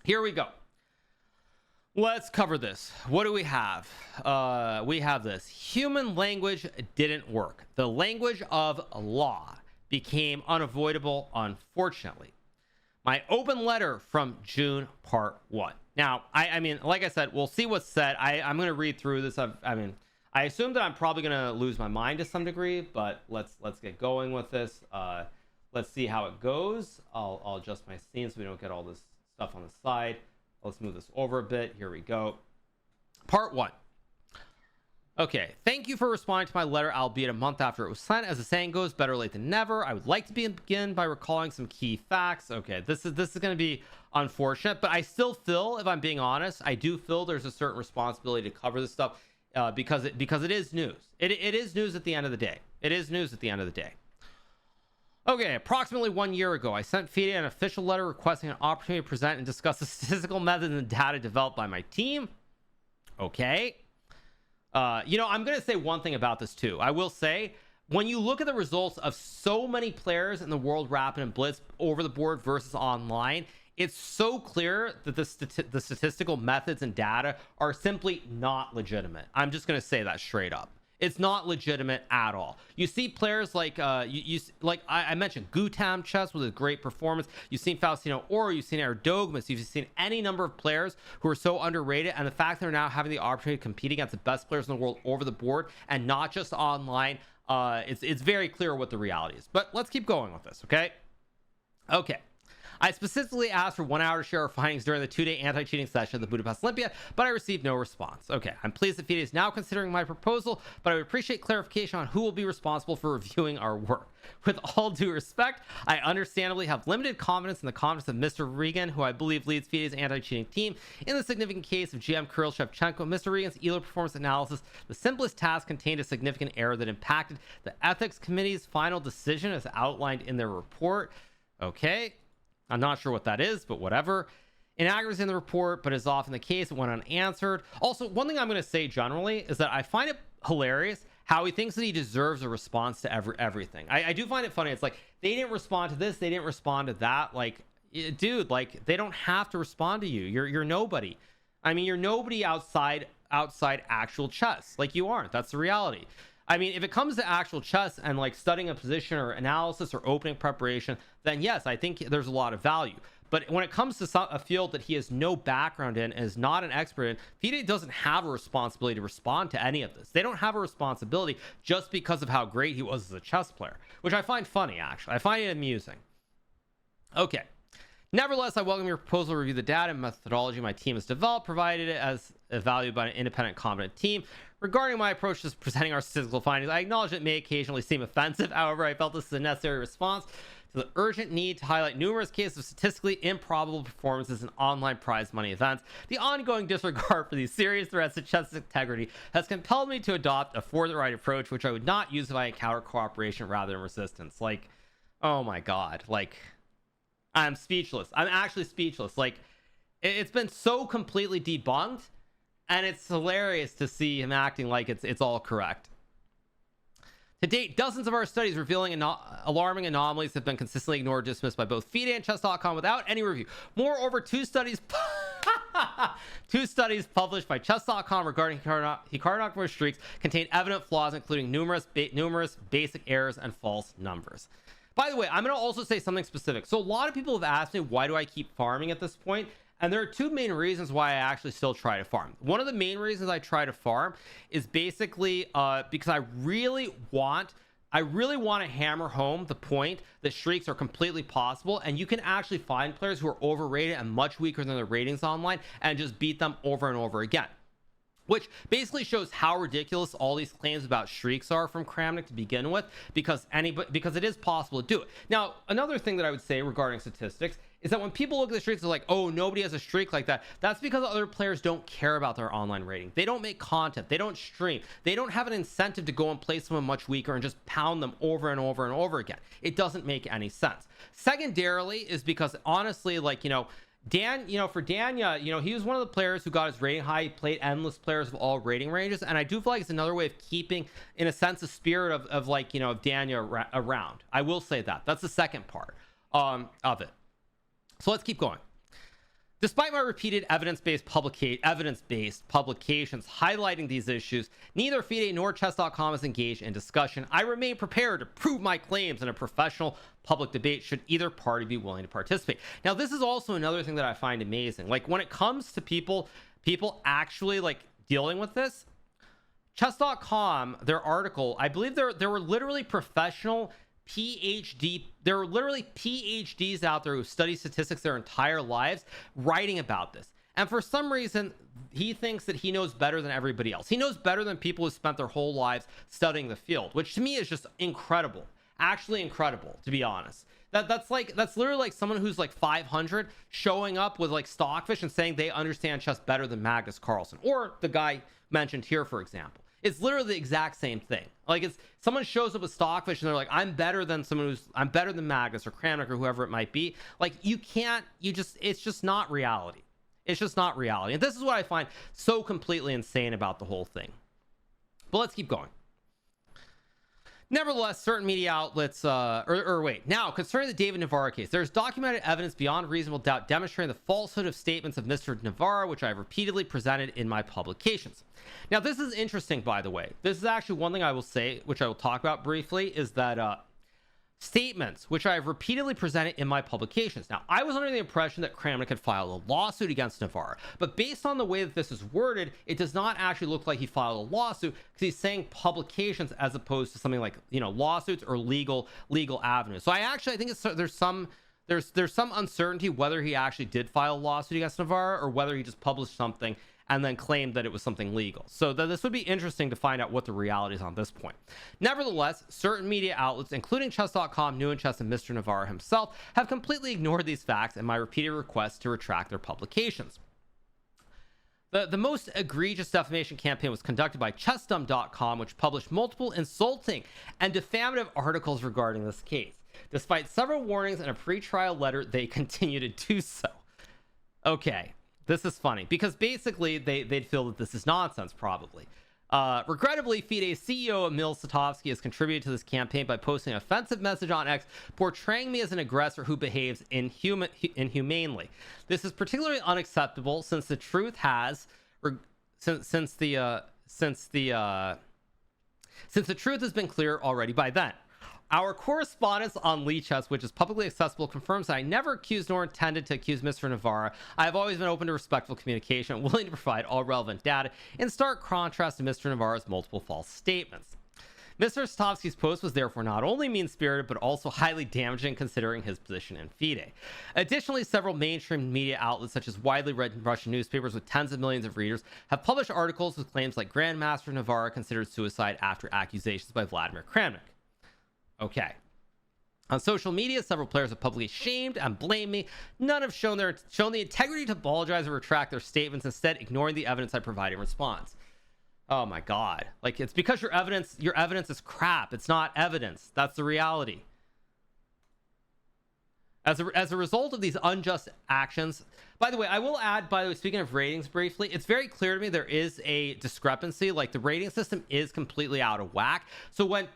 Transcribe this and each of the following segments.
Here we go. Let's cover this. What do we have? We have this. Human language didn't work. The language of law became unavoidable, unfortunately. My open letter from June, part 1. Now, I mean, like I said, we'll see what's said. I'm going to read through this. I assume that I'm probably going to lose my mind to some degree, but let's get going with this. Let's see how it goes. I'll adjust my scene so we don't get all this stuff on the side. Let's move this over a bit. Here we go. Part 1. Okay, thank you for responding to my letter, albeit a month after it was sent. As the saying goes, better late than never. I would like to begin by recalling some key facts. Okay, this is going to be unfortunate, but I still feel, if I'm being honest, I do feel there's a certain responsibility to cover this stuff because it is news. It is news at the end of the day. It is news at the end of the day. Okay, approximately 1 year ago, I sent FIDE an official letter requesting an opportunity to present and discuss the statistical methods and data developed by my team. Okay. You know, I'm going to say one thing about this too. I will say, when you look at the results of so many players in the World Rapid and Blitz over the board versus online, it's so clear that the statistical methods and data are simply not legitimate. I'm just going to say that straight up. It's not legitimate at all. You see players like like I mentioned, Gutam Chess with a great performance. You've seen Faustino Oro, you've seen Erdogmus, you've seen any number of players who are so underrated, and the fact they're now having the opportunity to compete against the best players in the world over the board and not just online, it's very clear what the reality is. But let's keep going with this, okay? Okay. I specifically asked for 1 hour to share our findings during the 2-day anti-cheating session at the Budapest Olympia, but I received no response. Okay, I'm pleased that FIDE is now considering my proposal, but I would appreciate clarification on who will be responsible for reviewing our work. With all due respect, I understandably have limited confidence in the confidence of Mr. Regan, who I believe leads FIDE's anti-cheating team. In the significant case of GM Kirill Shevchenko, Mr. Regan's ELO performance analysis, the simplest task contained a significant error that impacted the ethics committee's final decision as outlined in their report. Okay. I'm not sure what that is, but whatever. Inaccuracy in the report, but as often the case, it went unanswered. Also, one thing I'm going to say generally is that I find it hilarious how he thinks that he deserves a response to everything. I do find it funny. It's like, they didn't respond to this, they didn't respond to that. Like, dude, like, they don't have to respond to you. You're nobody. I mean, you're nobody outside actual chess. Like, you aren't. That's the reality. I mean, if it comes to actual chess and like studying a position or analysis or opening preparation, then yes, I think there's a lot of value. But when it comes to a field that he has no background in and is not an expert in, FIDE doesn't have a responsibility to respond to any of this. They don't have a responsibility just because of how great he was as a chess player, which I find funny, actually. I find it amusing. Okay. Nevertheless, I welcome your proposal to review the data and methodology my team has developed, provided it as evaluated by an independent, competent team. Regarding my approach to presenting our statistical findings, I acknowledge it may occasionally seem offensive. However, I felt this is a necessary response to the urgent need to highlight numerous cases of statistically improbable performances in online prize money events. The ongoing disregard for these serious threats to chess integrity has compelled me to adopt a forthright approach, which I would not use if I encounter cooperation rather than resistance. Like, oh my god, like, I'm speechless. I'm actually speechless. Like, it's been so completely debunked, and it's hilarious to see him acting like it's all correct. To date, dozens of our studies revealing alarming anomalies have been consistently ignored or dismissed by both FIDE and chess.com without any review. Moreover, two studies published by chess.com regarding Hikaru streaks contain evident flaws, including numerous basic errors and false numbers. By the way, I'm going to also say something specific. So a lot of people have asked me, why do I keep farming at this point? And there are two main reasons why I actually still try to farm. One of the main reasons I try to farm is basically because I really want to hammer home the point that streaks are completely possible, and you can actually find players who are overrated and much weaker than their ratings online and just beat them over and over again. Which basically shows how ridiculous all these claims about streaks are from Kramnik to begin with, because it is possible to do it. Now, another thing that I would say regarding statistics is that when people look at the streaks, they're like, oh, nobody has a streak like that. That's because other players don't care about their online rating. They don't make content. They don't stream. They don't have an incentive to go and play someone much weaker and just pound them over and over and over again. It doesn't make any sense. Secondarily is because, honestly, like, for Danya, he was one of the players who got his rating high. He played endless players of all rating ranges, and I do feel like it's another way of keeping, in a sense, the spirit of Danya around. I will say that. That's the second part of it. So let's keep going. Despite my repeated evidence-based publications highlighting these issues, neither FIDE nor chess.com is engaged in discussion. I remain prepared to prove my claims in a professional public debate should either party be willing to participate. Now, this is also another thing that I find amazing. Like, when it comes to people actually like dealing with this, chess.com, their article, I believe there were literally professional there were literally PhDs out there who study statistics their entire lives writing about this. And for some reason, he thinks that he knows better than everybody else. He knows better than people who spent their whole lives studying the field, which to me is just incredible. Actually incredible, to be honest. That's literally like someone who's like 500 showing up with like Stockfish and saying they understand chess better than Magnus Carlsen, or the guy mentioned here, for example. It's literally the exact same thing. Like, it's someone shows up with Stockfish and they're like, I'm better than Magnus or Kramnik or whoever it might be. Like, it's just not reality. It's just not reality. And this is what I find so completely insane about the whole thing. But let's keep going. Nevertheless, certain media outlets, now, concerning the David Navarra case, there's documented evidence beyond reasonable doubt demonstrating the falsehood of statements of Mr. Navarra, which I have repeatedly presented in my publications. Now, this is interesting, by the way. This is actually one thing I will say, which I will talk about briefly, is that statements which I have repeatedly presented in my publications. Now, I was under the impression that Kramnik had filed a lawsuit against Navarra, but based on the way that this is worded, it does not actually look like he filed a lawsuit, because he's saying publications as opposed to something like, you know, lawsuits or legal avenues. So I think there's some uncertainty whether he actually did file a lawsuit against Navarra or whether he just published something and then claimed that it was something legal. So this would be interesting to find out what the reality is on this point. Nevertheless, certain media outlets, including chess.com, New and Chess, and Mr. Navarra himself, have completely ignored these facts and my repeated requests to retract their publications. The most egregious defamation campaign was conducted by chessdom.com, which published multiple insulting and defamative articles regarding this case. Despite several warnings and a pre-trial letter, they continue to do so. Okay. This is funny because basically they'd feel that this is nonsense, probably. Regrettably, FIDE's CEO Emil Satovsky has contributed to this campaign by posting an offensive message on X, portraying me as an aggressor who behaves inhumanely. This is particularly unacceptable since the truth has since the truth has been clear already by then. Our correspondence on Lichess, which is publicly accessible, confirms that I never accused nor intended to accuse Mr. Navarra. I have always been open to respectful communication and willing to provide all relevant data, in stark contrast to Mr. Navarra's multiple false statements. Mr. Satovsky's post was therefore not only mean-spirited, but also highly damaging considering his position in FIDE. Additionally, several mainstream media outlets, such as widely read Russian newspapers with tens of millions of readers, have published articles with claims like Grandmaster Navarra considered suicide after accusations by Vladimir Kramnik. Okay. On social media, several players have publicly shamed and blamed me. None have shown the integrity to apologize or retract their statements, instead ignoring the evidence I provide in response. Oh my God. Like, it's because your evidence is crap. It's not evidence. That's the reality. As a result of these unjust actions, by the way, I will add, speaking of ratings briefly, it's very clear to me there is a discrepancy. Like, the rating system is completely out of whack. So when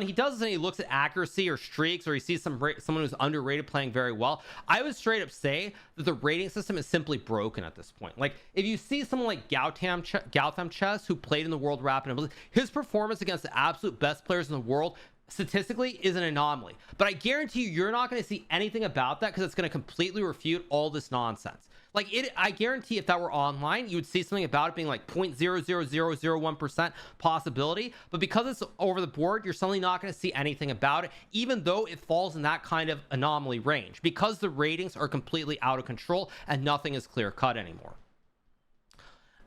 he does this and he looks at accuracy or streaks, or he sees someone who's underrated playing very well, I would straight up say that the rating system is simply broken at this point. Like, if you see someone like Gautam Chess, who played in the World Rapid, his performance against the absolute best players in the world statistically is an anomaly, but I guarantee you're not going to see anything about that because it's going to completely refute all this nonsense. Like, I guarantee if that were online, you would see something about it being like 0.00001% possibility, but because it's over the board, you're suddenly not going to see anything about it, even though it falls in that kind of anomaly range, because the ratings are completely out of control and nothing is clear cut anymore.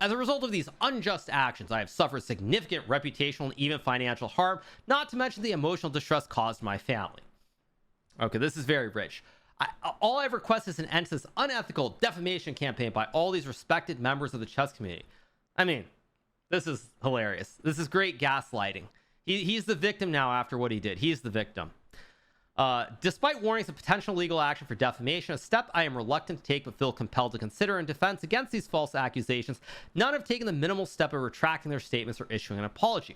As a result of these unjust actions, I have suffered significant reputational and even financial harm, not to mention the emotional distress caused my family. Okay, this is very rich. All I've requested is an end to this unethical defamation campaign by all these respected members of the chess community. I mean, this is hilarious. This is great gaslighting. He's the victim now after what he did. He's the victim. Despite warnings of potential legal action for defamation, a step I am reluctant to take but feel compelled to consider in defense against these false accusations, none have taken the minimal step of retracting their statements or issuing an apology.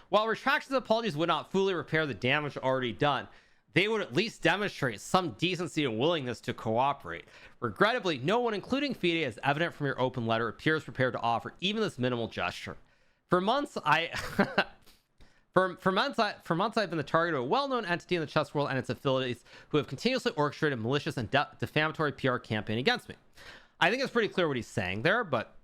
While retractions and apologies would not fully repair the damage already done, they would at least demonstrate some decency and willingness to cooperate. Regrettably, no one, including FIDE, as evident from your open letter, appears prepared to offer even this minimal gesture. For months, For months, I've been the target of a well-known entity in the chess world and its affiliates who have continuously orchestrated a malicious and defamatory PR campaign against me. I think it's pretty clear what he's saying there, but...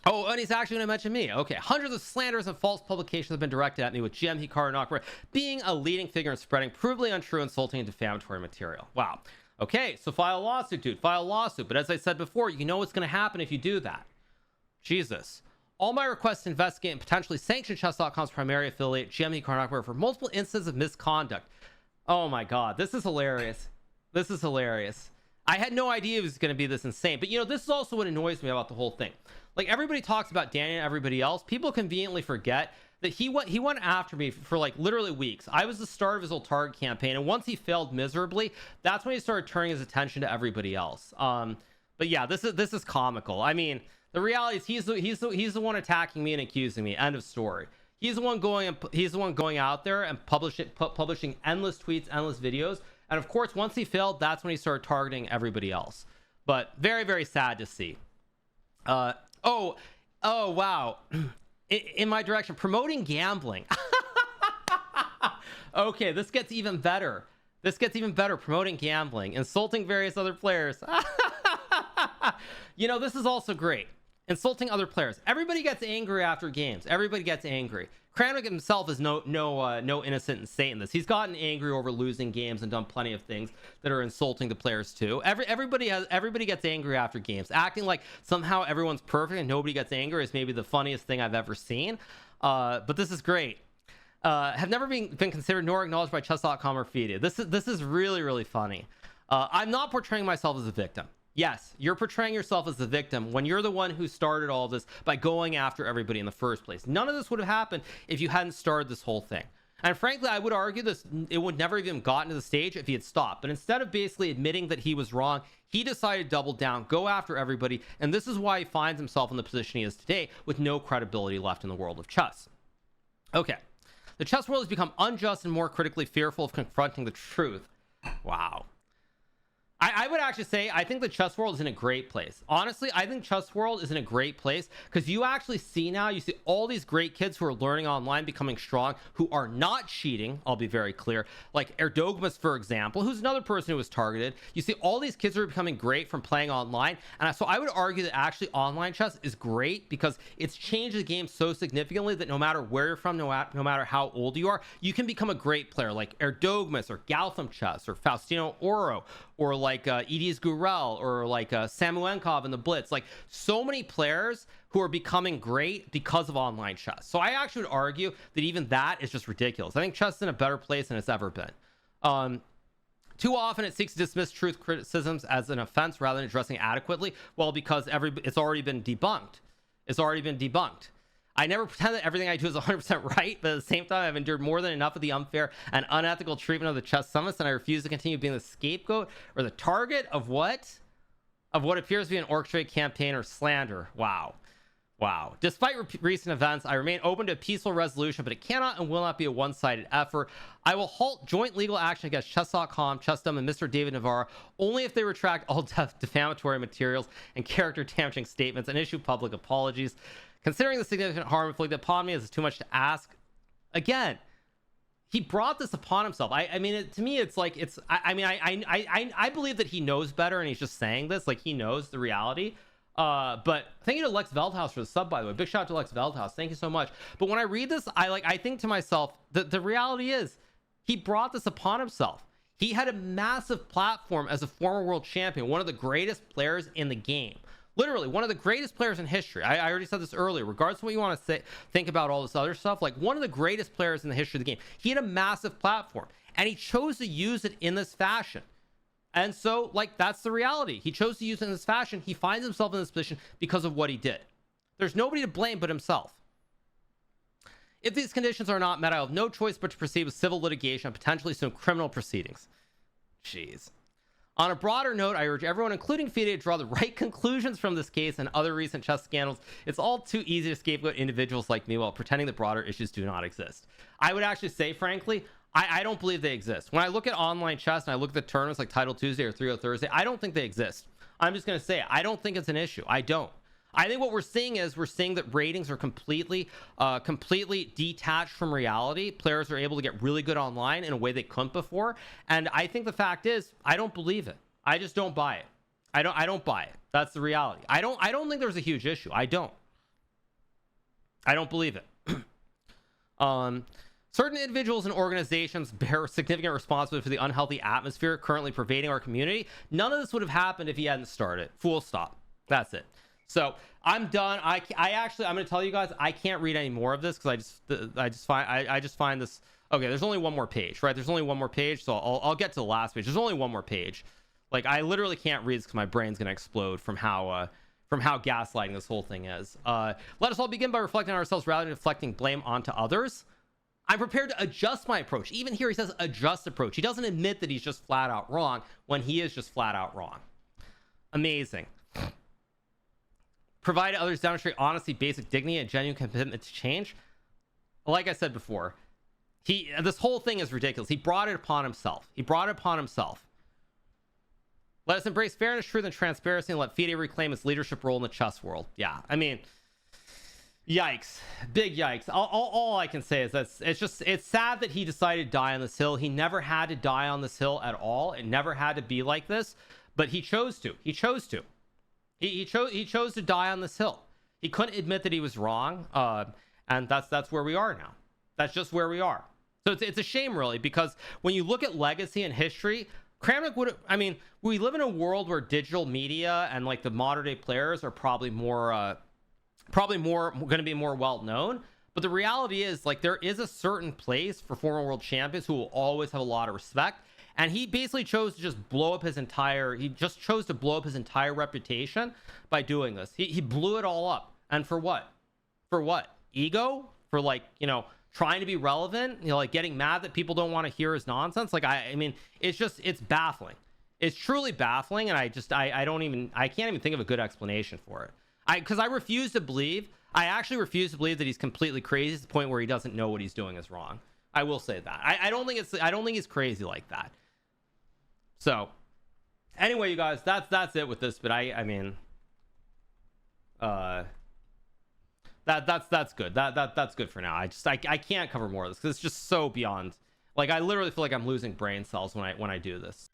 Oh, and he's actually going to mention me. Okay, hundreds of slanders and false publications have been directed at me, with GMHikaru Nakamura being a leading figure in spreading provably untrue, insulting, and defamatory material. Wow. Okay, so file a lawsuit, dude. File a lawsuit. But as I said before, you know what's going to happen if you do that. Jesus. All my requests to investigate and potentially sanction chess.com's primary affiliate, GMHikaru Nakamura, for multiple instances of misconduct. Oh my god, this is hilarious. This is hilarious. I had no idea it was going to be this insane. But, you know, this is also what annoys me about the whole thing. Like, everybody talks about Danya and everybody else. People conveniently forget that he went after me for like literally weeks. I was the start of his old target campaign, and once he failed miserably, that's when he started turning his attention to everybody else. But yeah, this is comical. I mean, the reality is he's the one attacking me and accusing me. End of story. He's the one going out there and publishing endless tweets, endless videos. And of course, once he failed, that's when he started targeting everybody else. But very, very sad to see. Oh wow. In my direction, promoting gambling. Okay, this gets even better. Promoting gambling, insulting various other players. You know, this is also great. Insulting other players. Everybody gets angry after games. Everybody gets angry. Kramnik himself is no innocent in saying this. He's gotten angry over losing games and done plenty of things that are insulting to players too. Everybody gets angry after games. Acting like somehow everyone's perfect and nobody gets angry is maybe the funniest thing I've ever seen. But this is great. Have never been considered nor acknowledged by chess.com or FIDE. This is really, really funny. I'm not portraying myself as a victim. Yes, you're portraying yourself as the victim when you're the one who started all this by going after everybody in the first place. None of this would have happened if you hadn't started this whole thing. And frankly, I would argue it would never even gotten to the stage if he had stopped. But instead of basically admitting that he was wrong, he decided to double down, go after everybody. And this is why he finds himself in the position he is today, with no credibility left in the world of chess. Okay. The chess world has become unjust and more critically fearful of confronting the truth. Wow. I would actually say I think the chess world is in a great place. Honestly, I think chess world is in a great place because you actually see now, you see all these great kids who are learning online, becoming strong, who are not cheating. I'll be very clear. Like Erdogmus, for example, who's another person who was targeted. You see all these kids who are becoming great from playing online. And so I would argue that actually online chess is great because it's changed the game so significantly that no matter where you're from, no matter how old you are, you can become a great player like Erdogmus or Galtham Chess or Faustino Oro, or like Edis Gurel, or like Samuenkov in the Blitz. Like so many players who are becoming great because of online chess. So I actually would argue that even that is just ridiculous. I think chess is in a better place than it's ever been. Too often it seeks to dismiss truth criticisms as an offense rather than addressing adequately. Well, because it's already been debunked. I never pretend that everything I do is 100% right, but at the same time, I've endured more than enough of the unfair and unethical treatment of the chess summits, and I refuse to continue being the scapegoat or the target of what appears to be an orchestrated campaign or slander. Wow. Despite recent events, I remain open to a peaceful resolution, but it cannot and will not be a one-sided effort. I will halt joint legal action against chess.com, chessdom, and Mr. David Navarra only if they retract all defamatory materials and character-damaging statements and issue public apologies. Considering the significant harm inflicted upon me, is too much to ask. Again, he brought this upon himself. I mean, to me, it's like I believe that he knows better, and he's just saying this like he knows the reality. But thank you to Lex Veldhouse for the sub, by the way. Big shout out to Lex Veldhouse. Thank you so much. But when I read this, I think to myself that the reality is he brought this upon himself. He had a massive platform as a former world champion, one of the greatest players in the game. Literally one of the greatest players in history. I already said this earlier. Regardless of what you want to think about all this other stuff, like one of the greatest players in the history of the game. He had a massive platform, and he chose to use it in this fashion. And so, like, that's the reality. He chose to use it in this fashion. He finds himself in this position because of what he did. There's nobody to blame but himself. If these conditions are not met, I have no choice but to proceed with civil litigation and potentially some criminal proceedings. Jeez. On a broader note, I urge everyone, including FIDE, to draw the right conclusions from this case and other recent chess scandals. It's all too easy to scapegoat individuals like me while pretending that broader issues do not exist. I would actually say, frankly, I don't believe they exist. When I look at online chess and I look at the tournaments like Title Tuesday or 3-0 Thursday, I don't think they exist. I'm just going to say it. I don't think it's an issue. I don't. I think what we're seeing that ratings are completely detached from reality. Players are able to get really good online in a way they couldn't before. And I think the fact is, I don't believe it. I just don't buy it. I don't buy it. That's the reality. I don't think there's a huge issue. I don't believe it. Certain individuals and organizations bear significant responsibility for the unhealthy atmosphere currently pervading our community. None of this would have happened if he hadn't started. Full stop. That's it. So I'm done. I'm going to tell you guys, I can't read any more of this because I just find this. Okay, there's only one more page, right? There's only one more page, so I'll get to the last page. There's only one more page. Like, I literally can't read this because my brain's going to explode from how gaslighting this whole thing is. Let us all begin by reflecting on ourselves rather than deflecting blame onto others. I'm prepared to adjust my approach. Even here, he says adjust approach. He doesn't admit that he's just flat out wrong when he is just flat out wrong. Amazing. Provide others demonstrate honesty, basic dignity, and genuine commitment to change. Like I said before, this whole thing is ridiculous. He brought it upon himself. Let us embrace fairness, truth, and transparency, and let FIDE reclaim its leadership role in the chess world. Yeah, I mean, yikes, big yikes. All I can say is that it's sad that he decided to die on this hill. He never had to die on this hill at all. It never had to be like this, but he chose to. He chose to die on this hill. He couldn't admit that he was wrong, and that's where we are now. That's just where we are. So it's a shame, really, because when you look at legacy and history, Kramnik would. I mean, we live in a world where digital media and like the modern day players are probably more going to be more well known. But the reality is, like, there is a certain place for former world champions who will always have a lot of respect. And he basically chose to just blow up his entire. He just chose to blow up his entire reputation by doing this. He blew it all up. And for what? For what? Ego? For, like, trying to be relevant, like getting mad that people don't want to hear his nonsense. Like, I mean, it's baffling. It's truly baffling. And I can't even think of a good explanation for it. Because I actually refuse to believe that he's completely crazy to the point where he doesn't know what he's doing is wrong. I will say that. I don't think he's crazy like that. So anyway, you guys, that's it with this, but I mean, that's good. That's good for now. I can't cover more of this because it's just so beyond. Like, I literally feel like I'm losing brain cells when I do this.